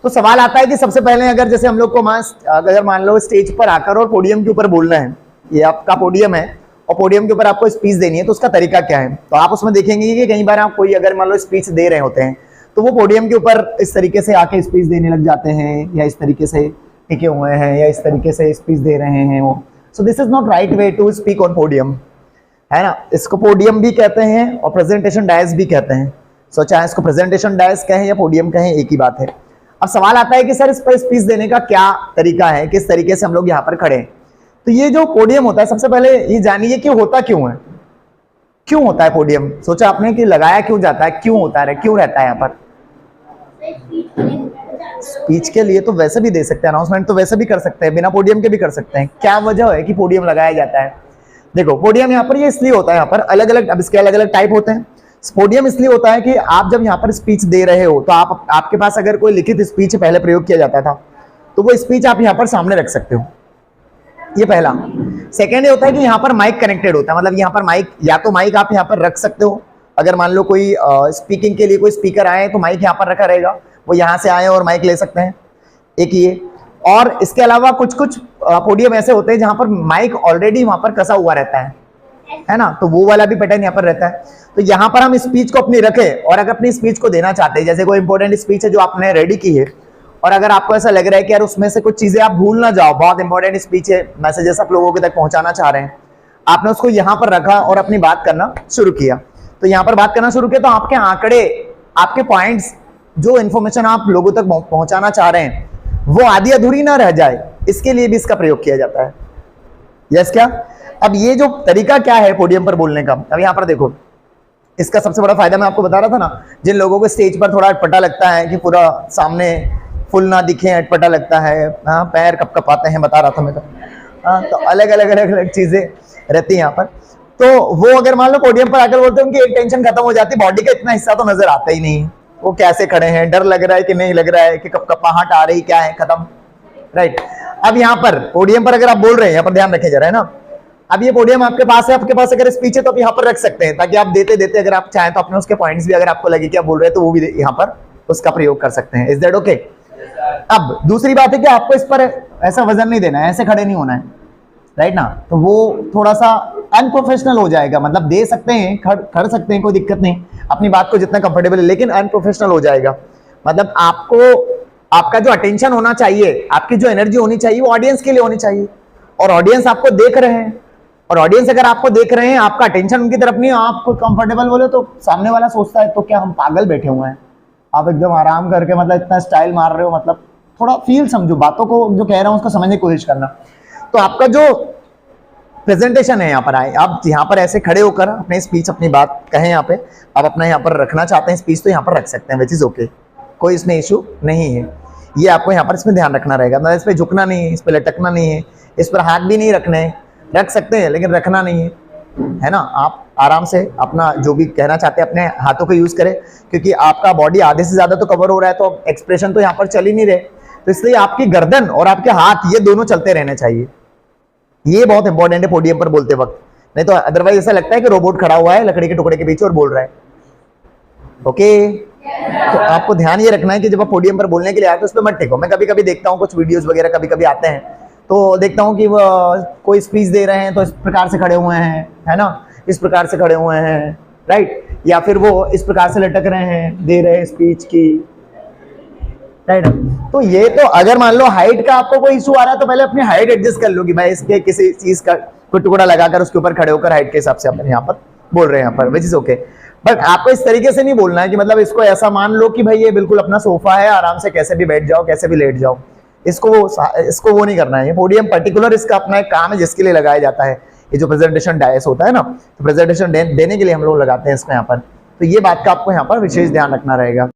तो सवाल आता है कि सबसे पहले अगर जैसे हम लोग को अगर मान लो स्टेज पर आकर और पोडियम के ऊपर बोलना है, ये आपका पोडियम है और पोडियम के ऊपर आपको स्पीच देनी है, तो उसका तरीका क्या है। तो आप उसमें देखेंगे कि कई बार आप कोई अगर मान लो स्पीच दे रहे होते हैं तो वो पोडियम के ऊपर इस तरीके से आके स्पीच देने लग जाते हैं, या इस तरीके से टिके हुए हैं, या इस तरीके से स्पीच दे रहे हैं वो। So this is not right way to speak on podium, है ना। इसको पोडियम भी कहते हैं और प्रेजेंटेशन डायस भी कहते हैं। सो चाहे इसको प्रेजेंटेशन डायस कहें या पोडियम कहें, एक ही बात है। अब सवाल आता है कि सर इस पर स्पीच देने का क्या तरीका है, किस तरीके से हम लोग यहाँ पर खड़े हैं। तो ये जो पोडियम होता है, सबसे पहले ये जानिए कि होता क्यों है, क्यों होता है पोडियम। सोचा आपने कि लगाया क्यों जाता है, क्यों होता है, क्यों रहता है यहाँ पर। स्पीच के लिए तो वैसे भी दे सकते हैं, अनाउंसमेंट तो वैसे भी कर सकते हैं, बिना पोडियम के भी कर सकते हैं। क्या वजह है कि पोडियम लगाया जाता है। देखो पोडियम यहाँ पर ये इसलिए होता है, यहाँ पर अलग अलग, अब इसके अलग अलग टाइप होते हैं। पोडियम इसलिए होता है कि आप जब यहाँ पर स्पीच दे रहे हो तो आपके पास अगर कोई लिखित स्पीच पहले प्रयोग किया जाता था तो वो स्पीच आप यहाँ पर सामने रख सकते हो, ये पहला। सेकेंड ये होता है कि यहाँ पर माइक कनेक्टेड होता है, मतलब यहाँ पर माइक, या तो माइक आप यहाँ पर रख सकते हो, अगर मान लो कोई स्पीकिंग के लिए कोई स्पीकर आए तो माइक यहाँ पर रखा रहेगा, वो यहाँ से आए और माइक ले सकते हैं, एक ये। और इसके अलावा कुछ कुछ पोडियम ऐसे होते हैं जहाँ पर माइक ऑलरेडी वहाँ पर कसा हुआ रहता है ना, तो वो वाला भी पैटर्न यहाँ पर रहता है। तो यहाँ पर हम स्पीच को अपनी रखें और अगर अपनी स्पीच को देना चाहते हैं, जैसे कोई इंपॉर्टेंट स्पीच है जो आपने रेडी की है और अगर आपको ऐसा लग रहा है कि यार उसमें से कुछ चीजें आप भूल ना जाओ, बहुत इंपॉर्टेंट स्पीच है, मैसेजेस आप लोगों के तक पहुंचाना चाह रहे हैं, आपने उसको यहाँ पर रखा और अपनी बात करना शुरू किया। तो यहाँ पर बात करना शुरू किया तो आपके आंकड़े, आपके पॉइंट्स, जो इन्फॉर्मेशन आप लोगों तक पहुंचाना चाह रहे हैं वो आधी अधूरी ना रह जाए, इसके लिए भी इसका प्रयोग किया जाता है। यस क्या। अब ये जो तरीका क्या है पोडियम पर बोलने का, अब यहाँ पर देखो, इसका सबसे बड़ा फायदा मैं आपको बता रहा था ना, जिन लोगों को स्टेज पर थोड़ा अटपटा लगता है कि पूरा सामने फुल ना दिखे, अटपटा लगता है, हाँ पैर कप कप आते हैं, बता रहा था मैं तो अलग अलग चीजें रहती है यहाँ पर। तो वो अगर मान लो पोडियम पर आकर बोलते हैं, उनकी एक टेंशन खत्म हो जाती है, बॉडी का इतना हिस्सा तो नजर आता ही नहीं, वो कैसे खड़े हैं, डर लग रहा है कि नहीं लग रहा है, कि कपकपाहट आ रही, क्या है, खत्म, राइट। अब यहाँ पर पोडियम पर अगर आप बोल रहे हैं, यहाँ पर ध्यान रखें जरा, है ना। अब ये पोडियम आपके पास है, आपके पास अगर स्पीच है तो आप यहाँ पर रख सकते हैं, ताकि आप देते देते अगर आप चाहें तो अपने उसके पॉइंट्स भी, अगर आपको लगे कि आप बोल रहे हैं तो वो भी यहाँ पर उसका प्रयोग कर सकते हैं। Is that okay. अब दूसरी बात है कि आपको इस पर ऐसा वजन नहीं देना है, ऐसे खड़े नहीं होना है, राइट ना। तो वो थोड़ा सा अनप्रोफेशनल हो जाएगा, मतलब दे सकते हैं, खड़ सकते हैं, कोई दिक्कत नहीं, अपनी बात को जितना कंफर्टेबल है, लेकिन अनप्रोफेशनल हो जाएगा। मतलब आपको, आपका जो अटेंशन होना चाहिए, आपकी जो एनर्जी होनी चाहिए वो ऑडियंस के लिए होनी चाहिए, और ऑडियंस आपको देख रहे हैं, और ऑडियंस अगर आपको देख रहे हैं, आपका अटेंशन उनकी तरफ नहीं, आप कंफर्टेबल बोले तो सामने वाला सोचता है तो क्या हम पागल बैठे हुए हैं, आप एकदम आराम करके मतलब इतना स्टाइल मार रहे हो, मतलब थोड़ा फील समझो, बातों को जो कह रहा हूं उसको समझने की कोशिश करना। तो आपका जो प्रेजेंटेशन है यहाँ पर आए, आप यहाँ पर ऐसे खड़े होकर अपने स्पीच, अपनी बात कहें, यहाँ पे आप अपना यहाँ पर रखना चाहते हैं स्पीच तो यहाँ पर रख सकते हैं, विच इज ओके, कोई इसमें इशू नहीं है। ये आपको यहाँ पर इसमें ध्यान रखना रहेगा, मतलब इस पर झुकना नहीं है, इस पर लटकना नहीं है, इस पर हाथ भी नहीं रखने हैं, रख सकते हैं लेकिन रखना नहीं है ना। आप आराम से अपना जो भी कहना चाहते हैं अपने हाथों को यूज करें, क्योंकि आपका बॉडी आधे से ज्यादा तो कवर हो रहा है, तो एक्सप्रेशन तो यहाँ पर चल ही नहीं रहे, तो इसलिए आपकी गर्दन और आपके हाथ ये दोनों चलते रहने चाहिए। ये बहुत इंपॉर्टेंट है पोडियम पर बोलते वक्त, नहीं तो अदरवाइज ऐसा लगता है कि रोबोट खड़ा हुआ है लकड़ी के टुकड़े के पीछे और बोल रहा है। ओके तो आपको ध्यान ये रखना है कि जब आप पोडियम पर बोलने के लिए आए तो उस पर मत टिको। मैं कभी कभी देखता हूँ कुछ वीडियोस वगैरह कभी कभी आते हैं तो देखता हूँ कि वो कोई स्पीच दे रहे हैं तो इस प्रकार से खड़े हुए हैं, है ना, इस प्रकार से खड़े हुए हैं, राइट, या फिर वो इस प्रकार से लटक रहे हैं, दे रहे हैं स्पीच की, राइट। तो ये तो अगर मान लो हाइट का आपको कोई इशू आ रहा है तो पहले अपनी हाइट एडजस्ट कर लो कि भाई इसके किसी चीज का कोई टुकड़ा लगाकर उसके ऊपर खड़े होकर हाइट के हिसाब से अपन यहाँ पर बोल रहे हैं यहाँ पर, विच इज ओके। बट आपको इस तरीके से नहीं बोलना है कि मतलब इसको ऐसा मान लो कि भाई ये बिल्कुल अपना सोफा है, आराम से कैसे भी बैठ जाओ, कैसे भी लेट जाओ, इसको वो नहीं करना है। ये पोडियम पर्टिकुलर इसका अपना एक काम है जिसके लिए लगाया जाता है, ये जो प्रेजेंटेशन डायस होता है ना, तो प्रेजेंटेशन देने के लिए हम लोग लगाते हैं इसको यहाँ पर। तो ये बात का आपको यहाँ पर विशेष ध्यान रखना रहेगा।